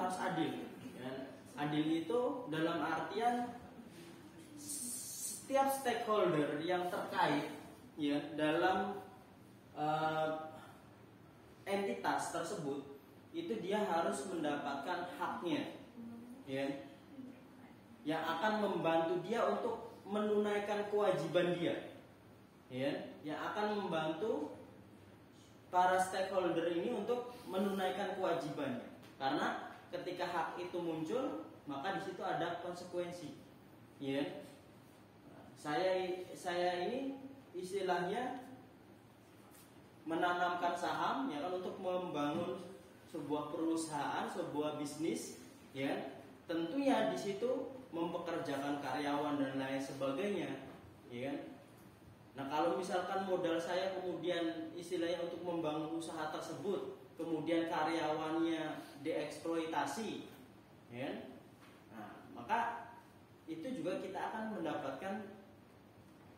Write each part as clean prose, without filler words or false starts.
harus adil. Ya. Adil itu dalam artian setiap stakeholder yang terkait ya dalam entitas tersebut itu dia harus mendapatkan haknya, ya, yang akan membantu dia untuk menunaikan kewajiban dia, ya, yang akan membantu para stakeholder ini untuk menunaikan kewajibannya. Karena ketika hak itu muncul, maka di situ ada konsekuensi, ya. Saya ini istilahnya menanamkan saham ya kan untuk membangun sebuah perusahaan, sebuah bisnis, ya. Tentunya di situ mempekerjakan karyawan dan lain sebagainya, ya kan. Nah, kalau misalkan modal saya kemudian istilahnya untuk membangun usaha tersebut, kemudian karyawannya dieksploitasi, ya. Nah, maka itu juga kita akan mendapatkan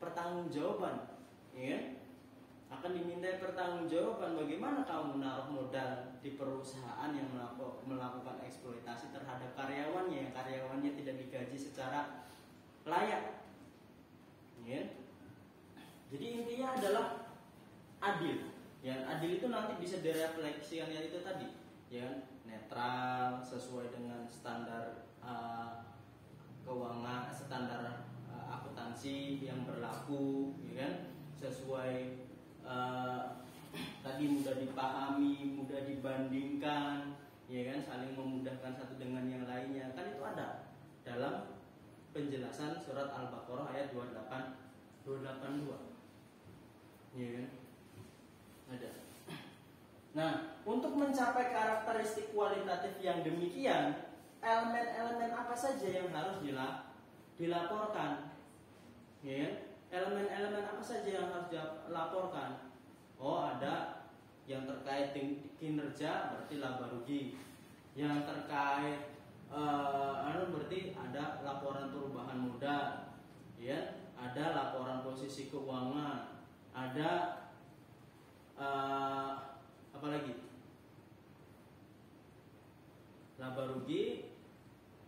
pertanggungjawaban, ya. Akan dimintai pertanggungjawaban bagaimana kamu menaruh modal di perusahaan yang melakukan eksploitasi terhadap karyawannya, yang karyawannya tidak digaji secara layak, ya. Jadi intinya adalah adil. Ya, adil itu nanti bisa direfleksikan yang itu tadi, ya, netral sesuai dengan standar keuangan, standar akuntansi yang berlaku, ya kan, sesuai tadi mudah dipahami, mudah dibandingkan, ya kan, saling memudahkan satu dengan yang lainnya, kan itu ada dalam penjelasan surat Al-Baqarah ayat 282, ya kan, ada. Nah, untuk mencapai karakteristik kualitatif yang demikian, elemen-elemen apa saja yang harus dilaporkan, ya kan? Elemen-elemen apa saja yang harus dilaporkan? Oh, ada yang terkait kinerja, berarti laba rugi. Yang terkait berarti ada laporan perubahan modal, ya. Ada laporan posisi keuangan, ada apa lagi? Laba rugi,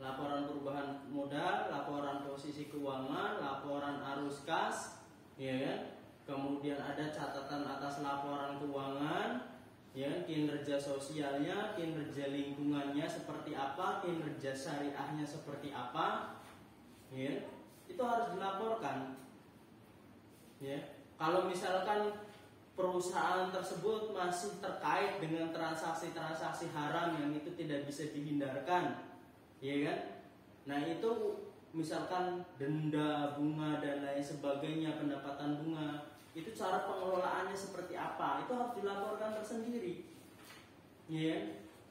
laporan perubahan modal, laporan posisi keuangan, laporan arus kas, ya kan? Kemudian ada catatan atas laporan keuangan, ya, kinerja sosialnya, kinerja lingkungannya seperti apa, kinerja syariahnya seperti apa, ya, itu harus dilaporkan, ya. Kalau misalkan perusahaan tersebut masih terkait dengan transaksi-transaksi haram yang itu tidak bisa dihindarkan, ya kan? Nah, itu misalkan denda, bunga dan lain sebagainya, pendapatan bunga, itu cara pengelolaannya seperti apa, itu harus dilaporkan tersendiri, ya kan?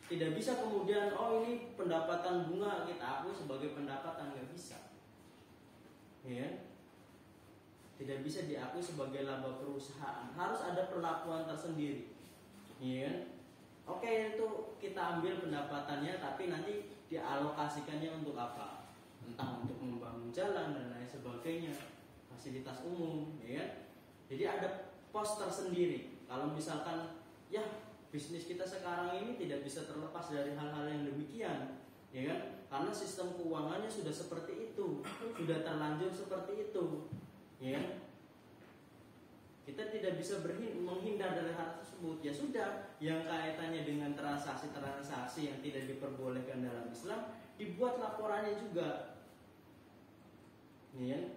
Tidak bisa kemudian ini pendapatan bunga kita akui sebagai pendapatan, nggak bisa, ya kan? Tidak bisa diakui sebagai laba perusahaan, harus ada perlakuan tersendiri, ya kan? Oke, itu kita ambil pendapatannya, tapi nanti dialokasikannya untuk apa? Entah untuk membangun jalan dan lain sebagainya, fasilitas umum, ya kan? Jadi ada pos tersendiri. Kalau misalkan ya bisnis kita sekarang ini tidak bisa terlepas dari hal-hal yang demikian, ya kan? Karena sistem keuangannya sudah seperti itu, sudah terlanjur seperti itu, ya kan? Kita tidak bisa menghindar dari hal tersebut. Ya sudah, yang kaitannya dengan transaksi-transaksi yang tidak diperbolehkan dalam Islam, dibuat laporannya juga, ya,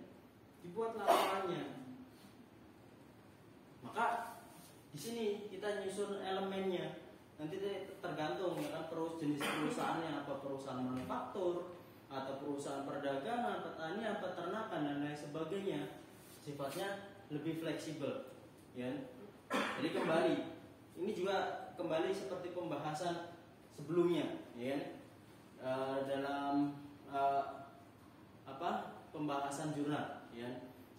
dibuat laporannya. Maka di sini kita nyusun elemennya. Nanti tergantung, ya kan, jenis perusahaannya, apa perusahaan manufaktur atau perusahaan perdagangan, pertanian, peternakan dan lain sebagainya. Sifatnya lebih fleksibel, ya. Jadi kembali, ini juga kembali seperti pembahasan sebelumnya, ya, dalam pembahasan jurnal, ya.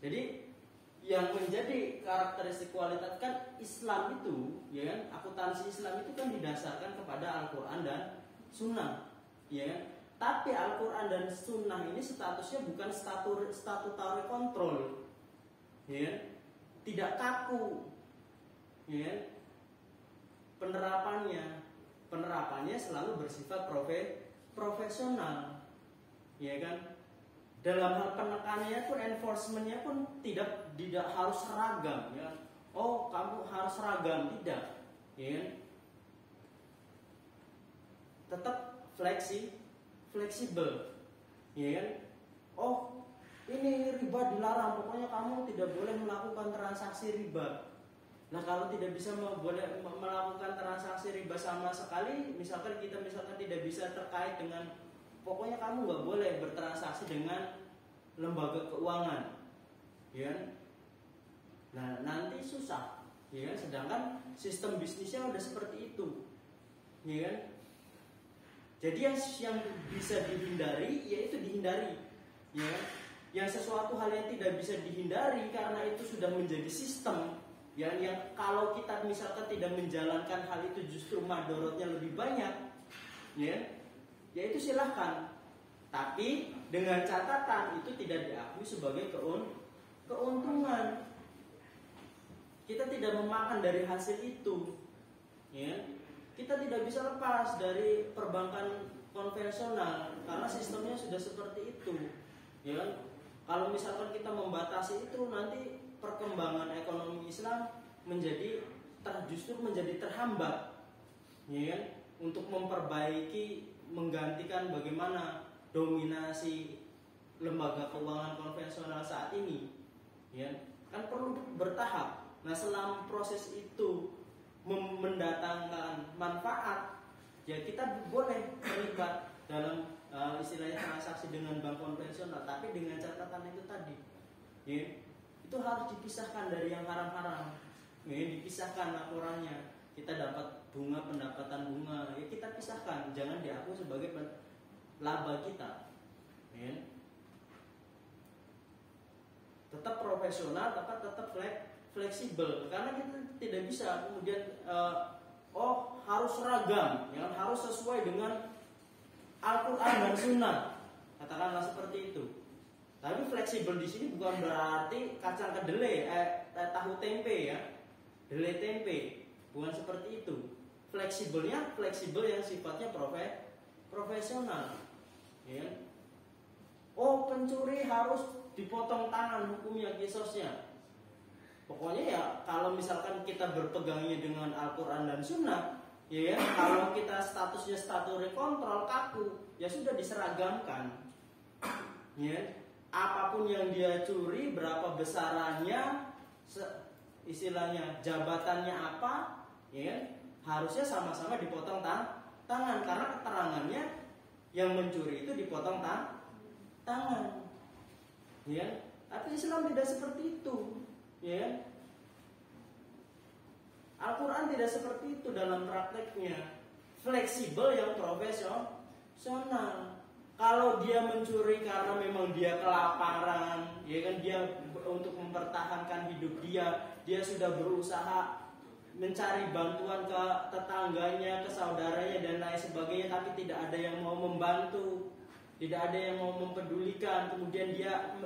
Jadi yang menjadi karakteristik kualitas kan Islam itu, ya kan, akuntansi Islam itu kan didasarkan kepada Al-Quran dan Sunnah, ya kan. Tapi Al-Quran dan Sunnah ini statusnya bukan statutari kontrol, ya, tidak kaku, ya, penerapannya penerapannya selalu bersifat profesional, ya kan? Dalam hal penekanannya pun, enforcementnya pun tidak harus seragam, ya. Oh, kamu harus seragam, tidak, ya kan? Tetap fleksibel, ya kan? Oh, ini riba dilarang, pokoknya kamu tidak boleh melakukan transaksi riba. Nah, kalau tidak bisa boleh melakukan transaksi riba sama sekali, misalkan kita tidak bisa terkait dengan, pokoknya kamu nggak boleh bertransaksi dengan lembaga keuangan, ya kan? Nah, nanti susah, ya kan? Sedangkan sistem bisnisnya udah seperti itu, ya kan? Jadi yang bisa dihindari, yaitu dihindari, ya kan? Yang sesuatu hal yang tidak bisa dihindari karena itu sudah menjadi sistem, ya, yang kalau kita misalkan tidak menjalankan hal itu justru madorotnya lebih banyak, ya itu silahkan. Tapi dengan catatan itu tidak diakui sebagai keuntungan. Kita tidak memakan dari hasil itu, ya. Kita tidak bisa lepas dari perbankan konvensional karena sistemnya sudah seperti itu, ya. Kalau misalkan kita membatasi itu, nanti perkembangan ekonomi Islam justru menjadi terhambat, ya, untuk memperbaiki, menggantikan bagaimana dominasi lembaga keuangan konvensional saat ini, ya, kan perlu bertahap. Nah, selama proses itu mendatangkan manfaat, ya kita boleh terlibat dalam istilahnya transaksi dengan bank konvensional, tapi dengan catatan itu tadi, ya, itu harus dipisahkan dari yang haram-haram, ya, dipisahkan laporannya. Kita dapat bunga, pendapatan bunga, ya kita pisahkan, jangan diakui sebagai laba kita, ya. Tetap profesional, tetap fleksibel, karena kita tidak bisa kemudian harus seragam, ya, harus sesuai dengan Al-Quran dan Sunnah, katakanlah seperti itu. Tapi fleksibel di sini bukan berarti kacang kedelai, tahu tempe, ya, delai tempe, bukan seperti itu. Fleksibelnya fleksibel yang sifatnya profesional, ya. Oh, pencuri harus dipotong tangan, hukumnya, kisosnya. Pokoknya ya kalau misalkan kita berpegangnya dengan Al-Quran dan Sunnah, ya, kalau kita statusnya statutory kontrol kaku, ya sudah diseragamkan, ya. Apapun yang dia curi, berapa besarannya, istilahnya jabatannya apa, ya, harusnya sama-sama dipotong tangan, karena keterangannya yang mencuri itu dipotong tangan, ya. Tapi Islam tidak seperti itu, ya. Al-Quran tidak seperti itu dalam prakteknya. Fleksibel yang profesional. Kalau dia mencuri karena memang dia kelaparan, ya kan, dia untuk mempertahankan hidup dia sudah berusaha mencari bantuan ke tetangganya, ke saudaranya dan lain sebagainya, tapi tidak ada yang mau membantu, tidak ada yang mau mempedulikan, kemudian dia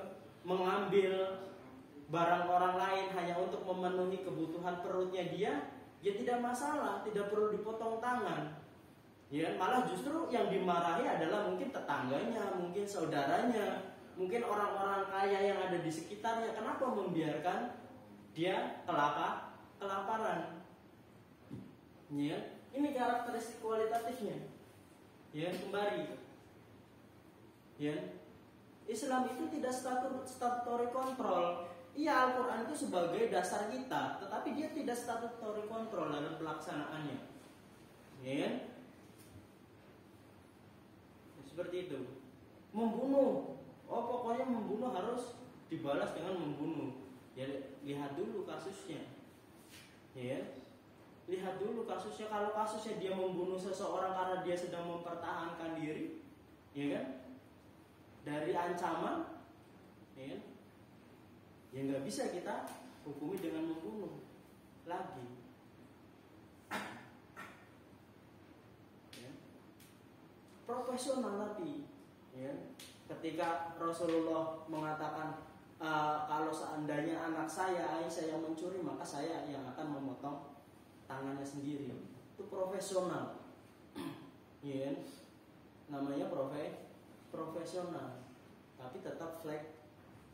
mengambil barang orang lain hanya untuk memenuhi kebutuhan perutnya dia, ya tidak masalah, tidak perlu dipotong tangan, ya. Malah justru yang dimarahi adalah mungkin tetangganya, mungkin saudaranya, mungkin orang-orang kaya yang ada di sekitarnya. Kenapa membiarkan dia kelaparan, ya. Ini karakteristik kualitatifnya, ya. Kembali, ya, Islam itu tidak statutory control. Iya, Al-Quran itu sebagai dasar kita, tetapi dia tidak statutory control dalam pelaksanaannya, ya. Seperti itu. Membunuh, oh pokoknya membunuh harus dibalas dengan membunuh. Ya, lihat dulu kasusnya, ya. Lihat dulu kasusnya. Kalau kasusnya dia membunuh seseorang karena dia sedang mempertahankan diri, ya kan, dari ancaman, ya, ya nggak bisa kita hukumi dengan membunuh lagi, ya. Profesional tapi, ya, ketika Rasulullah mengatakan kalau seandainya anak saya, ayah saya yang mencuri, maka saya yang akan memotong tangannya sendiri. Itu profesional, ya kan? Namanya profesional, tapi tetap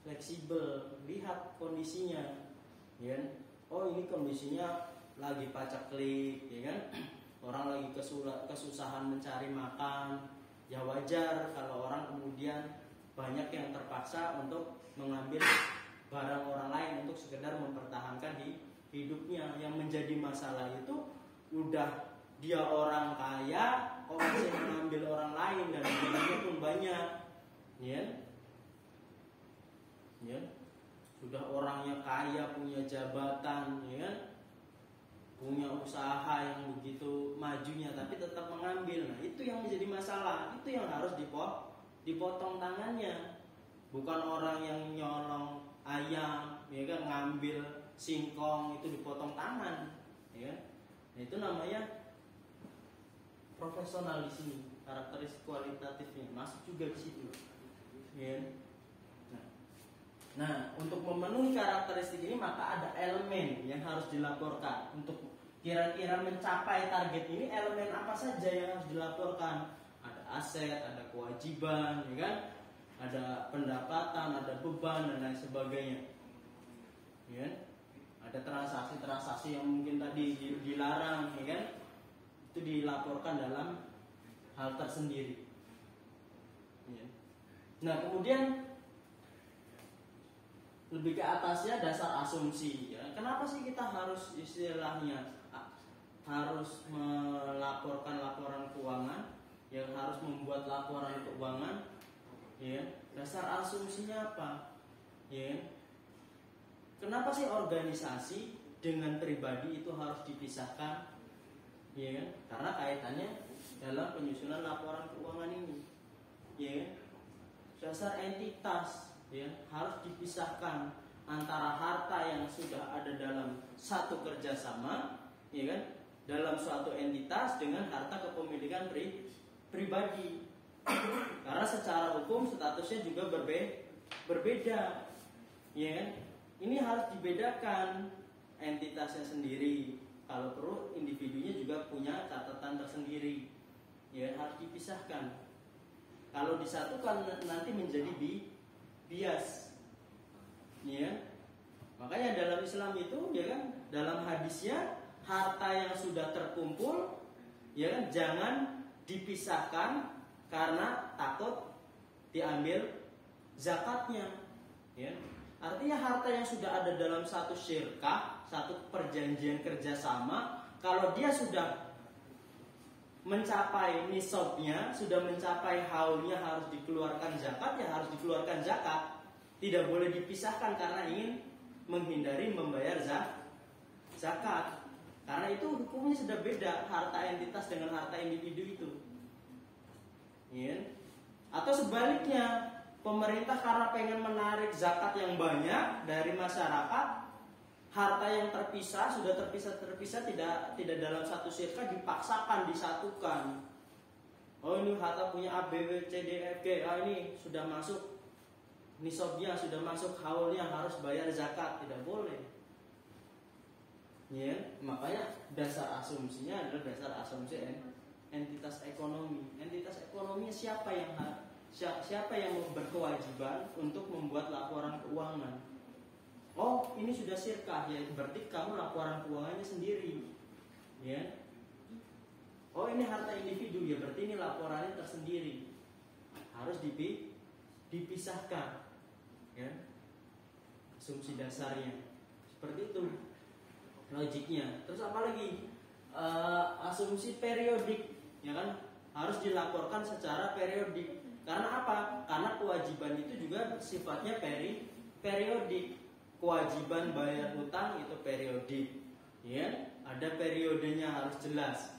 fleksibel, lihat kondisinya, ya kan? Oh ini kondisinya lagi paceklik, ya kan? Orang lagi kesusahan mencari makan, ya wajar kalau orang kemudian banyak yang terpaksa untuk mengambil barang orang lain untuk sekedar mempertahankan hidupnya. Yang menjadi masalah itu udah dia orang kaya kok masih mengambil orang lain dan jumlahnya pun banyak, ya, ya, sudah orangnya kaya, punya jabatan, ya, punya usaha yang begitu majunya, tapi tetap mengambil. Nah itu yang menjadi masalah, itu yang harus dipotong tangannya. Bukan orang yang nyolong ayam, ya kan, ngambil singkong itu dipotong tangan, ya. Nah, itu namanya profesional di sini, karakteristik kualitatifnya masuk juga di situ, ya. Nah, untuk memenuhi karakteristik ini maka ada elemen yang harus dilaporkan. Untuk kira-kira mencapai target ini, elemen apa saja yang harus dilaporkan? Ada aset, ada kewajiban, ya kan? Ada pendapatan, ada beban dan lain sebagainya. Ya. Ada transaksi-transaksi yang mungkin tadi dilarang, ya kan? Itu dilaporkan dalam hal tersendiri. Ya. Nah, kemudian lebih ke atasnya dasar asumsi, ya. Kenapa sih kita harus istilahnya harus melaporkan laporan keuangan, yang harus membuat laporan keuangan, ya. Dasar asumsinya apa, ya? Kenapa sih organisasi dengan pribadi itu harus dipisahkan, ya? Karena kaitannya dalam penyusunan laporan keuangan ini, ya. Dasar entitas, ya, harus dipisahkan antara harta yang sudah ada dalam satu kerjasama, ya kan, dalam suatu entitas dengan harta kepemilikan pribadi. Karena secara hukum statusnya juga berbeda, ya kan. Ini harus dibedakan entitasnya sendiri. Kalau perlu individunya juga punya catatan tersendiri, ya, harus dipisahkan. Kalau disatukan nanti menjadi bias, ya. Makanya dalam Islam itu, ya kan, dalam hadisnya harta yang sudah terkumpul, ya kan, jangan dipisahkan karena takut diambil zakatnya, ya. Artinya harta yang sudah ada dalam satu syirkah, satu perjanjian kerjasama, kalau dia sudah mencapai nisabnya, sudah mencapai haulnya harus dikeluarkan zakat, ya harus dikeluarkan zakat. Tidak boleh dipisahkan karena ingin menghindari membayar zakat. Karena itu hukumnya sudah beda, harta entitas dengan harta individu itu, ya. Atau sebaliknya, pemerintah karena pengen menarik zakat yang banyak dari masyarakat, harta yang sudah terpisah tidak dalam satu syirkah dipaksakan disatukan. Oh ini harta punya A, B, C, D, F, G, ini sudah masuk nisabnya, sudah masuk haulnya, harus bayar zakat, tidak boleh. Ya, makanya dasar asumsinya adalah dasar asumsi entitas ekonomi. Entitas ekonominya siapa yang berkewajiban untuk membuat laporan keuangan? Oh, ini sudah syirkah, ya berarti kamu laporan keuangannya sendiri, ya. Oh, ini harta individu, ya berarti ini laporannya tersendiri. Harus dipisahkan, ya. Asumsi dasarnya seperti itu logiknya. Terus apa lagi? Asumsi periodik, ya kan, harus dilaporkan secara periodik. Karena apa? Karena kewajiban itu juga sifatnya periodik. Kewajiban bayar hutang itu periodik, ya, ada periodenya, harus jelas,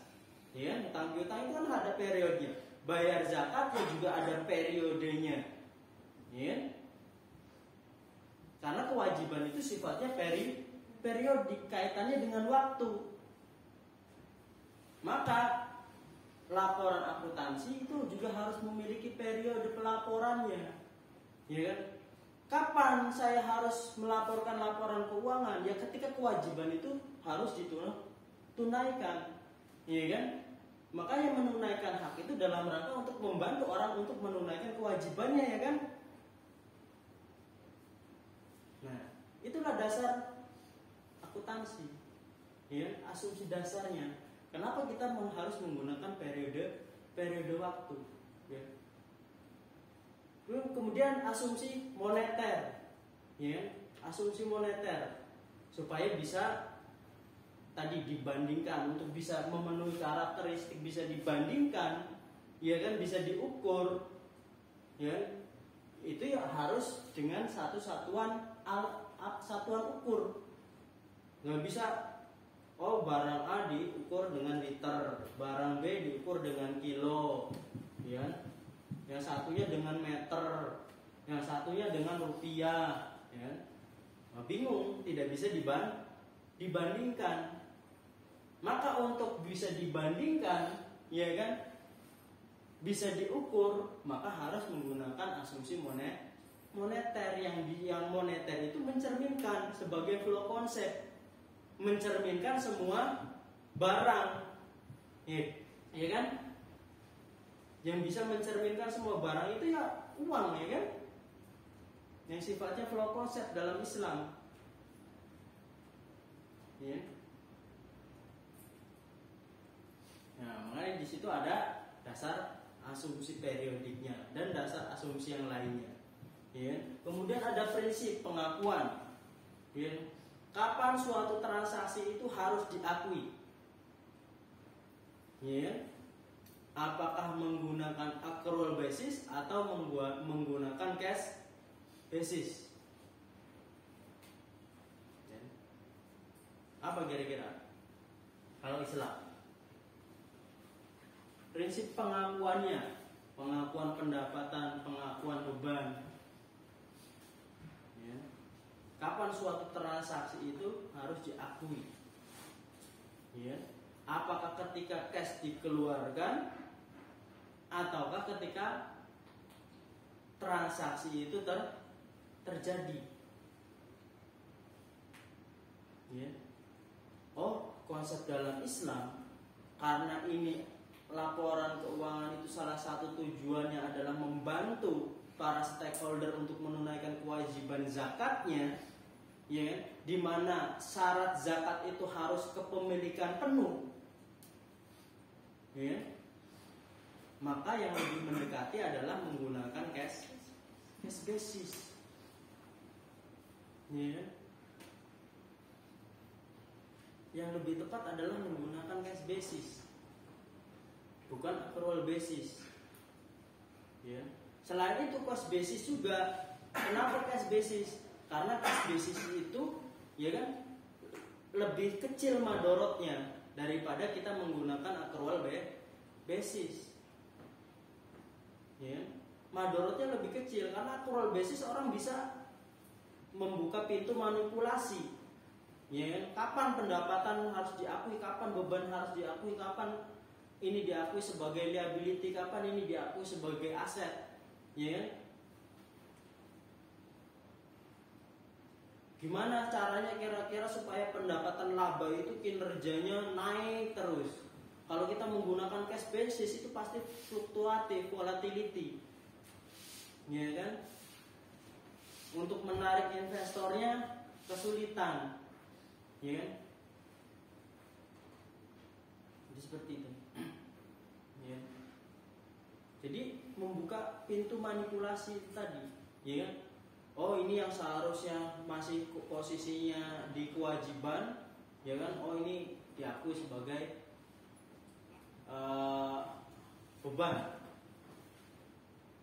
ya. Hutang piutang itu kan ada periodenya. Bayar zakat ya juga ada periodenya, ya. Karena kewajiban itu sifatnya periodik, kaitannya dengan waktu. Maka laporan akuntansi itu juga harus memiliki periode pelaporannya, ya kan? Kapan saya harus melaporkan laporan keuangan? Ya ketika kewajiban itu harus ditunaikan, ya kan? Maka yang menunaikan hak itu dalam rangka untuk membantu orang untuk menunaikan kewajibannya, ya kan? Nah, itulah dasar akuntansi, ya, asumsi dasarnya. Kenapa kita harus menggunakan periode waktu, ya. Kemudian asumsi moneter, ya, asumsi moneter supaya bisa tadi dibandingkan, untuk bisa memenuhi karakteristik bisa dibandingkan, ya kan, bisa diukur, ya, itu ya harus dengan satu satuan ukur. Nggak bisa barang A diukur dengan liter, barang B diukur dengan kilo, ya, yang satunya dengan meter, yang satunya dengan rupiah, ya. Nah, bingung, tidak bisa dibandingkan. Maka untuk bisa dibandingkan, ya kan, bisa diukur, maka harus menggunakan asumsi moneter. Yang moneter itu mencerminkan sebagai flow konsep, mencerminkan semua barang, ya kan, yang bisa mencerminkan semua barang itu ya uang, ya kan, yang sifatnya flow konsep dalam Islam, ya. Nah, makanya di situ ada dasar asumsi periodiknya dan dasar asumsi yang lainnya, ya. Kemudian ada prinsip pengakuan, ya. Kapan suatu transaksi itu harus diakui, ya. Apakah menggunakan accrual basis atau menggunakan cash basis, ya. Apa kira-kira kalau Islam? Prinsip pengakuannya, pengakuan pendapatan, pengakuan beban, ya. Kapan suatu transaksi itu harus diakui, ya. Apakah ketika cash dikeluarkan ataukah ketika transaksi itu terjadi, ya. Konsep dalam Islam, karena ini laporan keuangan itu salah satu tujuannya adalah membantu para stakeholder untuk menunaikan kewajiban zakatnya, ya, di mana syarat zakat itu harus kepemilikan penuh, ya. Maka yang lebih mendekati adalah menggunakan cash basis, ya. Yang lebih tepat adalah menggunakan cash basis, bukan accrual basis, ya. Selain itu cost basis juga. Kenapa cash basis? Karena cash basis itu, ya kan, lebih kecil madorotnya daripada kita menggunakan accrual basis, ya. Madorotnya lebih kecil karena accrual basis orang bisa membuka pintu manipulasi, ya. Kapan pendapatan harus diakui, kapan beban harus diakui, kapan ini diakui sebagai liability, kapan ini diakui sebagai aset, ya. Gimana caranya kira-kira supaya pendapatan laba itu kinerjanya naik terus? Kalau kita menggunakan cash basis itu pasti fluktuatif, volatility, ya kan? Untuk menarik investornya kesulitan, ya kan? Jadi seperti itu, ya. Jadi membuka pintu manipulasi tadi, ya kan? Ini yang seharusnya masih posisinya di kewajiban, ya kan? Ini diakui sebagai beban,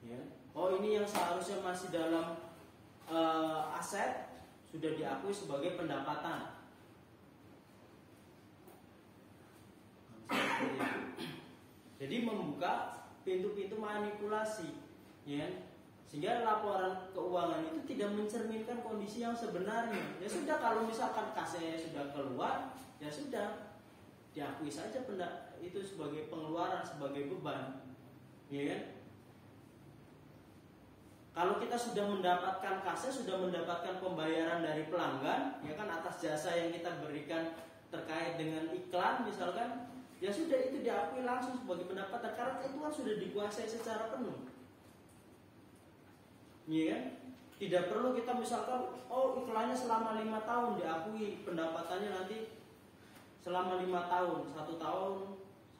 ya. Ini yang seharusnya masih dalam aset sudah diakui sebagai pendapatan. Jadi membuka pintu-pintu manipulasi, ya. Sehingga laporan keuangan itu tidak mencerminkan kondisi yang sebenarnya. Ya sudah, kalau misalkan kasnya sudah keluar, ya sudah diakui saja itu sebagai pengeluaran, sebagai beban, ya kan? Kalau kita sudah mendapatkan kasnya, sudah mendapatkan pembayaran dari pelanggan, ya kan, atas jasa yang kita berikan terkait dengan iklan misalkan, ya sudah, itu diakui langsung sebagai pendapatan karena itu kan sudah dikuasai secara penuh. Iya kan? Tidak perlu kita misalkan, oh iklannya selama 5 tahun diakui pendapatannya nanti selama 5 tahun, 1 tahun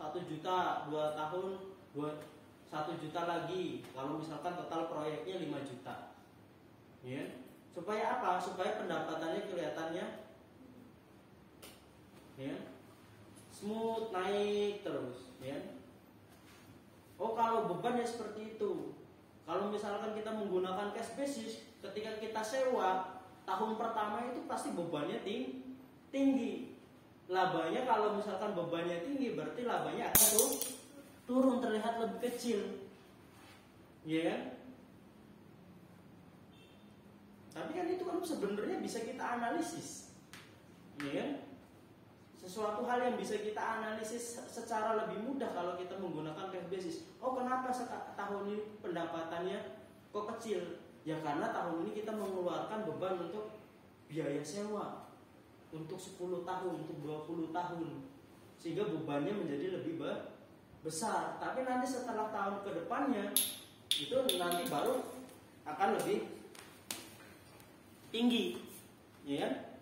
1 juta, 2 tahun 1 juta lagi. Kalau misalkan total proyeknya 5 juta, ya. Supaya apa? Supaya pendapatannya kelihatannya, ya, smooth, naik terus, ya. Oh kalau bebannya seperti itu. Kalau misalkan kita menggunakan cash basis, ketika kita sewa tahun pertama itu pasti bebannya tinggi. Labanya kalau misalkan bebannya tinggi, berarti labanya akan turun, terlihat lebih kecil, ya kan? Tapi kan itu kan sebenarnya bisa kita analisis, ya kan? Sesuatu hal yang bisa kita analisis secara lebih mudah kalau kita menggunakan cash basis. Oh kenapa tahun ini pendapatannya kok kecil? Ya karena tahun ini kita mengeluarkan beban untuk biaya sewa untuk 10 tahun, untuk 20 tahun, sehingga bebannya menjadi lebih besar. Tapi nanti setelah tahun ke depannya itu nanti baru akan lebih tinggi, ya kan?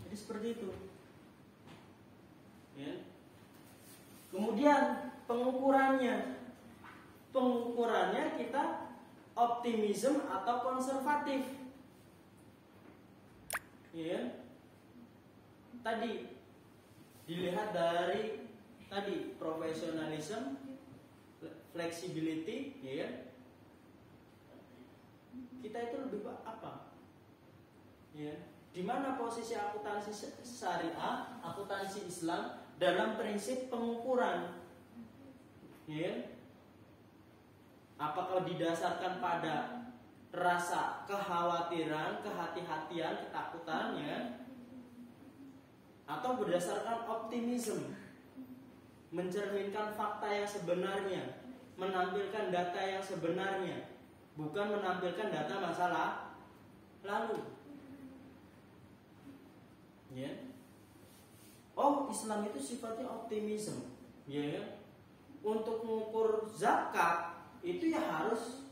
Jadi seperti itu, ya. Kemudian pengukurannya kita optimism atau konservatif, ya. Tadi dilihat dari tadi professionalism, flexibility, ya. Kita itu lebih apa, ya? Di mana posisi akuntansi syariah, akuntansi Islam dalam prinsip pengukuran, ya? Apakah didasarkan pada rasa kekhawatiran, kehati-hatian, ketakutan, ya? Atau berdasarkan optimism, mencerminkan fakta yang sebenarnya, menampilkan data yang sebenarnya, bukan menampilkan data masalah lalu, ya. Oh Islam itu sifatnya optimism, ya. Untuk mengukur zakat itu ya harus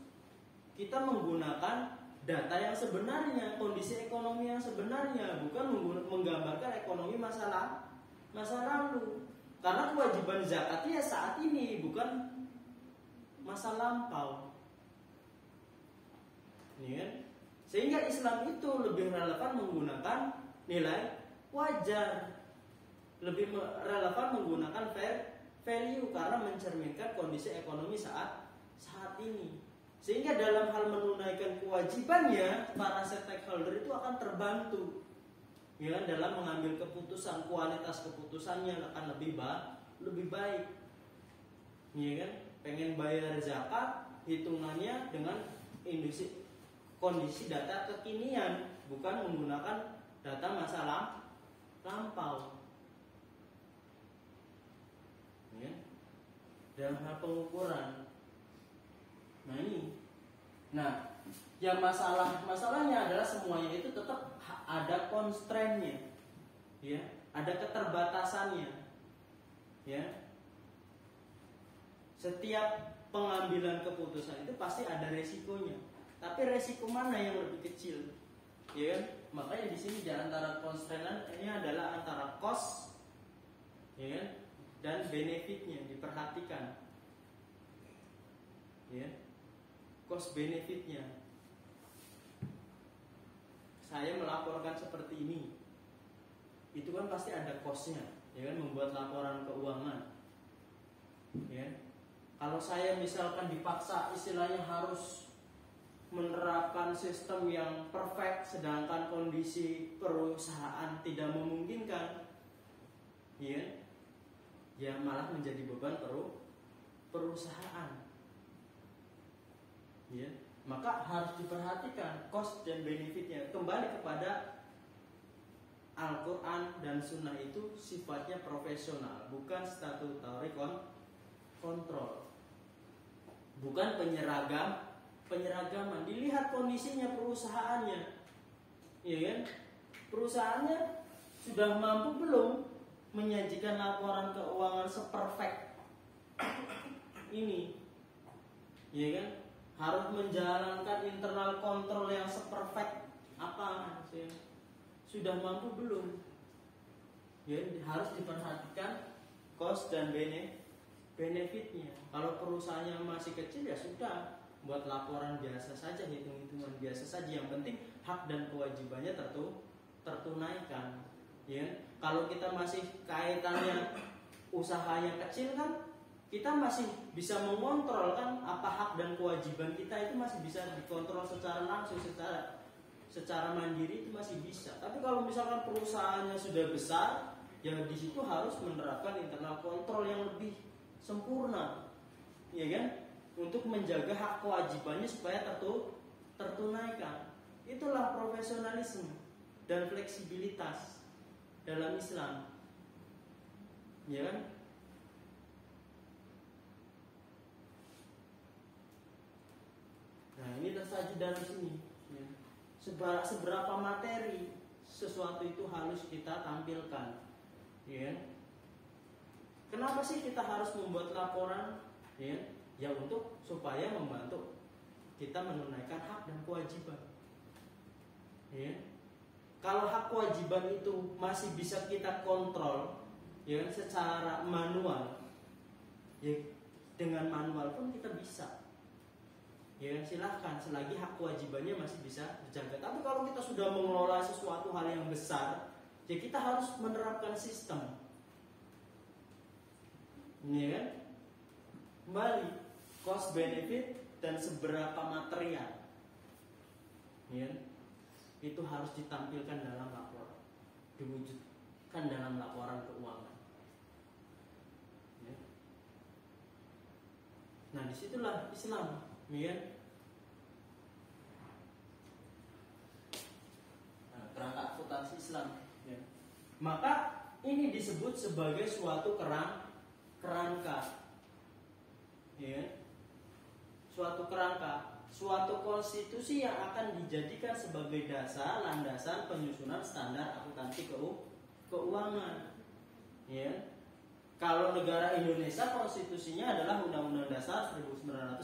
kita menggunakan data yang sebenarnya, kondisi ekonomi yang sebenarnya, bukan menggambarkan ekonomi masa lalu. Karena kewajiban zakat ya saat ini, bukan masa lampau, ya. Sehingga Islam itu lebih relevan menggunakan nilai wajar, lebih relevan menggunakan value karena mencerminkan kondisi ekonomi saat ini. Sehingga dalam hal menunaikan kewajibannya, para stakeholder itu akan terbantu, ya kan, dalam mengambil keputusan, kualitas keputusannya akan lebih baik, ya kan. Pengen bayar zakat, hitungannya dengan kondisi data kekinian, bukan menggunakan data masa lampau, ya. Dalam hal pengukuran. Nah, yang masalahnya adalah semuanya itu tetap ada constraint-nya, ya, ada keterbatasannya, ya. Setiap pengambilan keputusan itu pasti ada resikonya. Tapi resiko mana yang lebih kecil, ya? Makanya di sini di antara constraint-nya adalah antara cost, ya, dan benefitnya diperhatikan, ya. Cost benefitnya, saya melaporkan seperti ini, itu kan pasti ada costnya, ya kan, membuat laporan keuangan, ya. Kalau saya misalkan dipaksa istilahnya harus menerapkan sistem yang perfect, sedangkan kondisi perusahaan tidak memungkinkan, ya malah menjadi beban perusahaan. Ya, maka harus diperhatikan cost dan benefitnya. Kembali kepada Al-Quran dan Sunnah itu sifatnya profesional, bukan statutory control, bukan penyeragaman. Dilihat kondisinya perusahaannya, ya kan? Perusahaannya sudah mampu belum menyajikan laporan keuangan seperfect ini, ya kan? Harus menjalankan internal control yang seperfect apa sih? Sudah mampu belum? Ya, harus diperhatikan cost dan benefitnya. Kalau perusahaannya masih kecil ya sudah, buat laporan biasa saja, hitung-hitungan biasa saja. Yang penting hak dan kewajibannya tertunaikan. Ya, kalau kita masih kaitannya usaha yang kecil kan, kita masih bisa mengontrol kan apa hak dan kewajiban kita, itu masih bisa dikontrol secara langsung, secara mandiri itu masih bisa. Tapi kalau misalkan perusahaannya sudah besar, ya di situ harus menerapkan internal kontrol yang lebih sempurna, ya kan? Untuk menjaga hak kewajibannya supaya tertunaikan. Itulah profesionalisme dan fleksibilitas dalam Islam, ya kan? Nah, ini tersaji dalam sini. Ya. Seberapa materi sesuatu itu harus kita tampilkan, ya. Kenapa sih kita harus membuat laporan? Ya, ya untuk supaya membantu kita menunaikan hak dan kewajiban. Ya. Kalau hak kewajiban itu masih bisa kita kontrol, ya, secara manual, ya, dengan manual pun kita bisa. Ya silahkan, selagi hak kewajibannya masih bisa dijaga. Tapi kalau kita sudah mengelola sesuatu hal yang besar, ya kita harus menerapkan sistem. Ini kan? Kembali, cost benefit dan seberapa material, ya, itu harus ditampilkan dalam laporan, diwujudkan dalam laporan keuangan. Ya. Nah disitulah Islam. Ya. Nah, kerangka akuntansi Islam. Ya. Maka ini disebut sebagai suatu kerangka. Ya. Suatu kerangka, suatu konstitusi yang akan dijadikan sebagai dasar landasan penyusunan standar akuntansi keuangan. Ya. Kalau negara Indonesia konstitusinya adalah Undang-Undang Dasar 1945,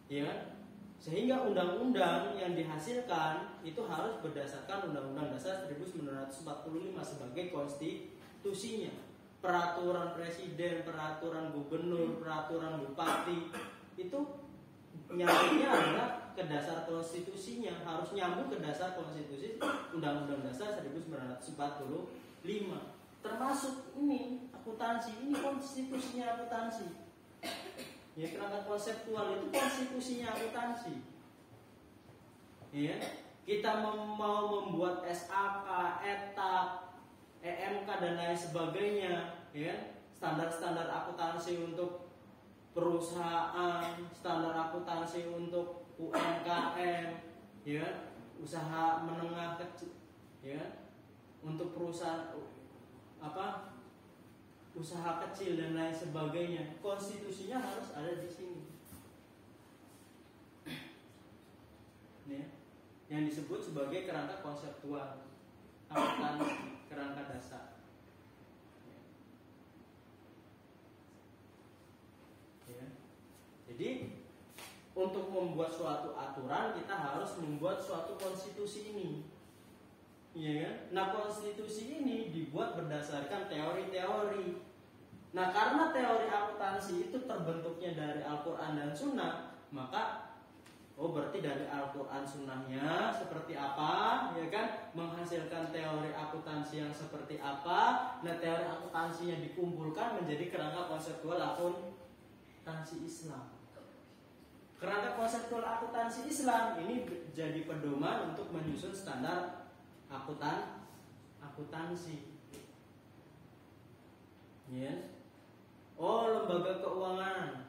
ya kan? Sehingga undang-undang yang dihasilkan itu harus berdasarkan Undang-Undang Dasar 1945 sebagai konstitusinya. Peraturan presiden, peraturan gubernur, peraturan bupati itu nyambungnya adalah ke dasar konstitusinya, harus nyambung ke dasar konstitusi Undang-Undang Dasar 1945. Termasuk ini akuntansi, ini konstitusinya akuntansi. Ya, kerangka konseptual itu konstitusinya akuntansi. Ya, kita mau membuat SAK, ETAP, EMK dan lain sebagainya, ya, standar-standar akuntansi untuk perusahaan, standar akuntansi untuk UMKM, ya, usaha menengah kecil, ya, untuk perusahaan usaha kecil dan lain sebagainya, konstitusinya harus ada di sini. Ya, yang disebut sebagai kerangka konseptual akuntansi, kerangka dasar. Ya. Jadi untuk membuat suatu aturan kita harus membuat suatu konstitusi ini. Ya kan? Nah konstitusi ini dibuat berdasarkan teori-teori. Nah karena teori akuntansi itu terbentuknya dari Al-Quran dan Sunnah, maka berarti dari Al-Quran Sunnahnya seperti apa, ya kan? Menghasilkan teori akuntansi yang seperti apa. Nah teori akuntansinya dikumpulkan menjadi kerangka konseptual akuntansi Islam. Kerangka konseptual akuntansi Islam ini jadi pedoman untuk menyusun standar akuntansi. Yes. Lembaga keuangan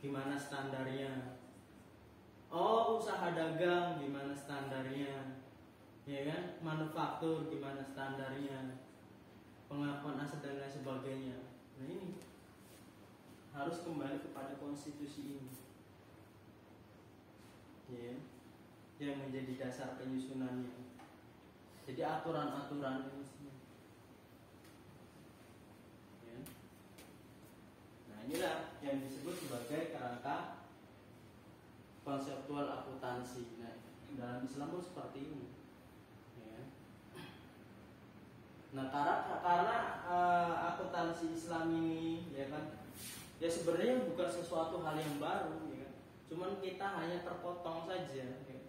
gimana standarnya? Usaha dagang gimana standarnya? Ya kan? Manufaktur gimana standarnya? Pengakuan aset dan lain sebagainya. Nah ini harus kembali kepada konstitusi ini. Ya. Yang menjadi dasar penyusunannya. Jadi aturan-aturan ini inilah yang disebut sebagai kerangka konseptual akuntansi. Nah, dalam Islam pun seperti ini. Ya. Nah, karena akuntansi Islam ini, ya kan, ya sebenarnya bukan sesuatu hal yang baru, ya kan. Cuman kita hanya terpotong saja, ya.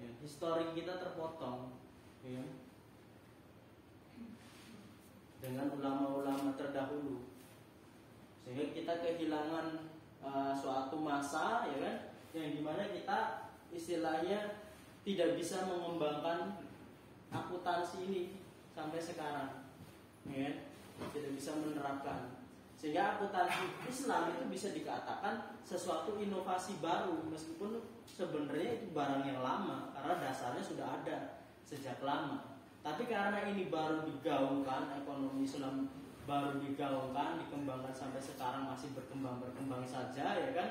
Ya, histori kita terpotong, ya, dengan ulama-ulama terdahulu, sehingga kita kehilangan suatu masa, ya kan, yang dimana kita istilahnya tidak bisa mengembangkan akuntansi ini sampai sekarang, ya, tidak bisa menerapkan, sehingga akuntansi Islam itu bisa dikatakan sesuatu inovasi baru, meskipun sebenarnya itu barang yang lama karena dasarnya sudah ada sejak lama. Tapi karena ini baru digaungkan, ekonomi Islam baru digaungkan, dikembangkan sampai sekarang masih berkembang saja, ya kan?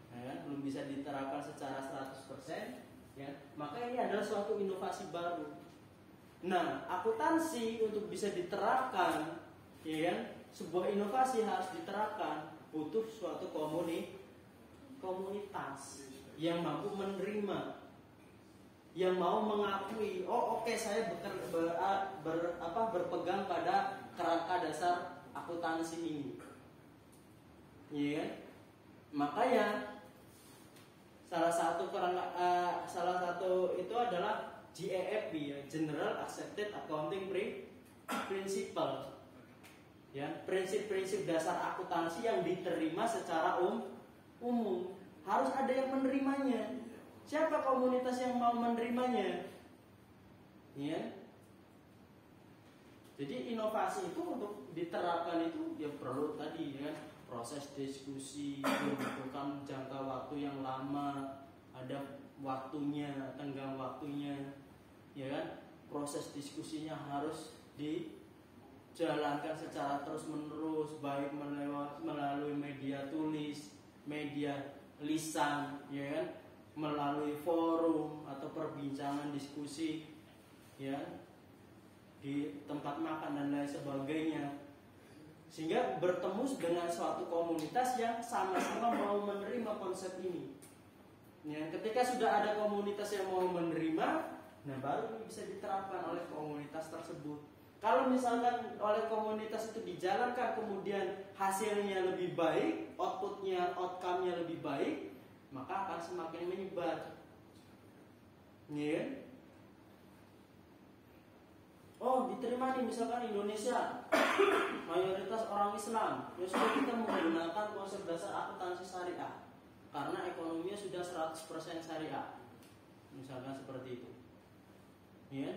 Ya, belum bisa diterapkan secara 100%, ya. Maka ini adalah suatu inovasi baru. Nah, akuntansi untuk bisa diterapkan, ya kan? Sebuah inovasi harus diterapkan, butuh suatu komunitas yang mampu menerima, yang mau mengakui, oh oke, saya berpegang pada kerangka dasar akuntansi ini, ya. Makanya salah satu itu adalah GAAP, ya, General Accepted Accounting Principle, ya, prinsip-prinsip dasar akuntansi yang diterima secara umum. Harus ada yang menerimanya. Siapa komunitas yang mau menerimanya? Ya. Jadi inovasi itu untuk diterapkan itu ya perlu tadi, ya, proses diskusi, membutuhkan jangka waktu yang lama, ada waktunya, tenggang waktunya, ya kan? Proses diskusinya harus dijalankan secara terus-menerus, baik melalui media tulis, media lisan, ya kan? Melalui forum atau perbincangan diskusi, ya, di tempat makan dan lain sebagainya, sehingga bertemu dengan suatu komunitas yang sama-sama mau menerima konsep ini. Ya, ketika sudah ada komunitas yang mau menerima, nah baru bisa diterapkan oleh komunitas tersebut. Kalau misalkan oleh komunitas itu dijalankan, kemudian hasilnya lebih baik, outcome-nya lebih baik, maka akan semakin menyebar. Ya. Oh, diterima nih misalkan Indonesia mayoritas orang Islam, ya sudah, kita menggunakan konsep dasar akuntansi syariah karena ekonominya sudah 100% syariah, misalkan seperti itu, ya,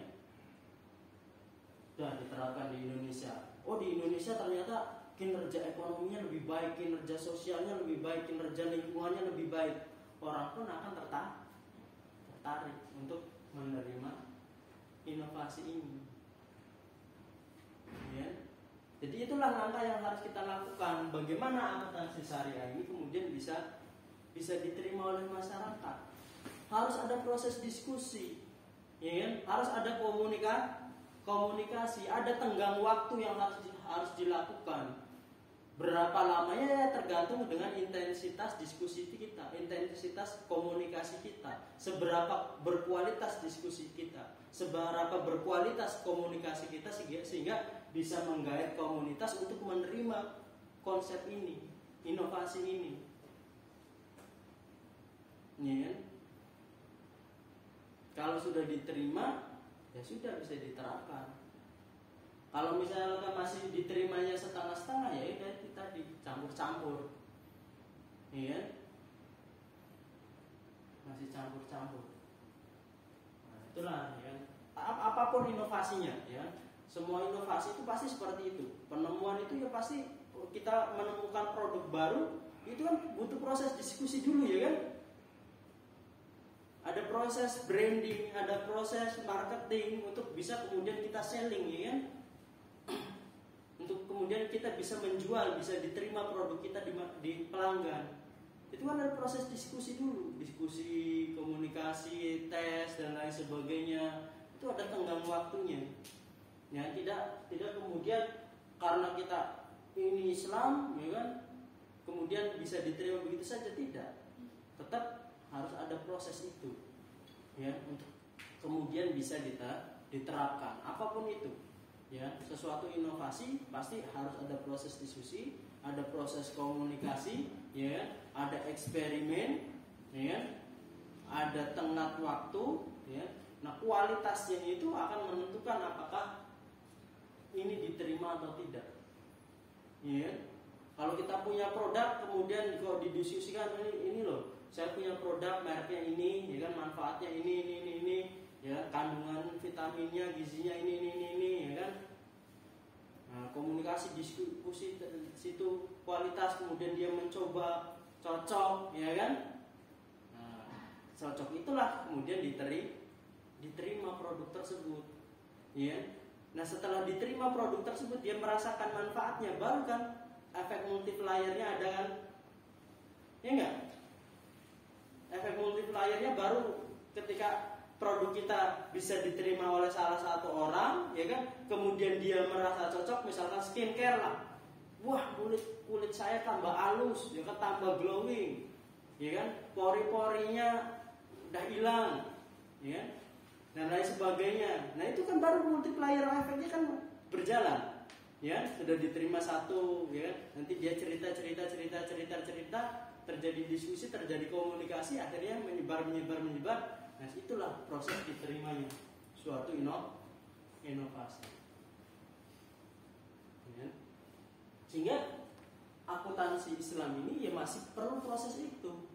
sudah diterapkan di Indonesia. Oh, di Indonesia ternyata kinerja ekonominya lebih baik, kinerja sosialnya lebih baik, kinerja lingkungannya lebih baik. Orang pun akan tertarik untuk menerima inovasi ini, ya. Jadi itulah langkah yang harus kita lakukan. Bagaimana akuntansi syariah ini kemudian bisa diterima oleh masyarakat. Harus ada proses diskusi, ya kan? Harus ada komunikasi, ada tenggang waktu yang harus dilakukan. Berapa lamanya ya tergantung dengan intensitas diskusi kita, intensitas komunikasi kita, seberapa berkualitas diskusi kita, seberapa berkualitas komunikasi kita sehingga bisa menggait komunitas untuk menerima konsep ini, inovasi ini. Ya. Kalau sudah diterima, ya sudah bisa diterapkan. Kalau misalnya masih diterimanya setengah-setengah, ya kita dicampur-campur, iya, masih campur-campur. Nah, itulah, ya, apapun inovasinya, ya, semua inovasi itu pasti seperti itu. Penemuan itu ya pasti kita menemukan produk baru, itu kan butuh proses diskusi dulu, ya kan? Ada proses branding, ada proses marketing untuk bisa kemudian kita selling, ya kan? Untuk kemudian kita bisa menjual, bisa diterima produk kita di pelanggan. Itu kan ada proses diskusi dulu, diskusi, komunikasi, tes dan lain sebagainya. Itu ada tenggang waktunya. Ya, tidak kemudian karena kita ini Islam, ya kan, kemudian bisa diterima begitu saja, tidak. Tetap harus ada proses itu, ya, untuk kemudian bisa diterapkan apapun itu, ya. Sesuatu inovasi pasti harus ada proses diskusi, ada proses komunikasi, ya, ada eksperimen, ya, ada tenggat waktu, ya. Nah, kualitasnya itu akan menentukan apakah ini diterima atau tidak, ya. Kalau kita punya produk kemudian kalau didiskusikan, ini loh, saya punya produk mereknya ini, ya kan, manfaatnya ini, ya, kandungan vitaminnya, gizinya ini, ya kan. Nah, komunikasi, diskusi situ kualitas, kemudian dia mencoba, cocok, ya kan. Nah, cocok itulah kemudian diterima produk tersebut, ya. Nah, setelah diterima produk tersebut, dia merasakan manfaatnya, baru kan efek multipliernya ada kan, ya enggak? Efek multipliernya baru ketika produk kita bisa diterima oleh salah satu orang, ya kan, kemudian dia merasa cocok, misalkan skincare lah, wah, kulit saya tambah halus, ya kan, tambah glowing, ya kan, pori-porinya udah hilang, ya, dan lain sebagainya. Nah, itu kan baru multiplier efeknya kan berjalan, ya. Sudah diterima satu, ya, nanti dia cerita, terjadi diskusi, terjadi komunikasi, akhirnya menyebar. Nah, itulah proses diterimanya suatu inovasi, ya. Sehingga akuntansi Islam ini ya masih perlu proses itu,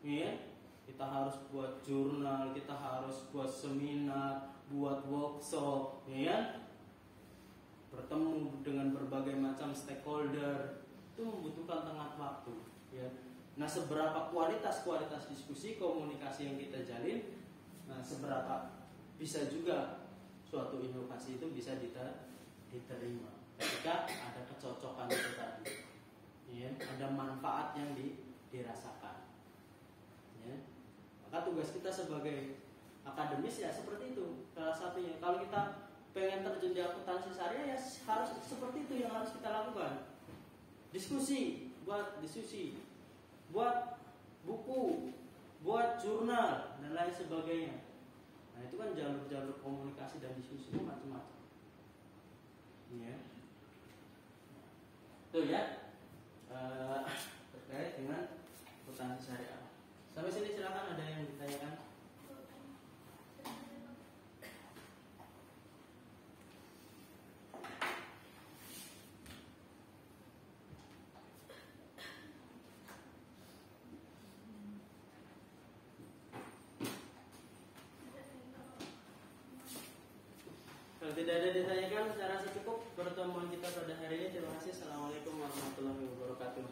ya. Kita harus buat jurnal, kita harus buat seminar, buat workshop, ya, bertemu dengan berbagai macam stakeholder, itu membutuhkan tengah waktu, ya. Nah, seberapa kualitas diskusi, komunikasi yang kita jalin, nah, seberapa bisa juga suatu inovasi itu bisa diterima ketika ada kecocokan itu tadi, ya, ada manfaat yang dirasakan, ya. Maka tugas kita sebagai akademis ya seperti itu. Salah satunya, kalau kita pengen terjun di akuntansi syariah ya harus seperti itu yang harus kita lakukan. Diskusi, buat buku, buat jurnal dan lain sebagainya. Nah, itu kan jalur-jalur komunikasi dan diskusi macam-macam, ya. Tuh ya, terkait dengan akuntansi syariah. Sampai sini silakan, ada yang ditanyakan? Kalau tidak ada ditanyakan, saya rasa cukup pertemuan kita pada hari ini. Terima kasih. Assalamualaikum warahmatullahi wabarakatuh.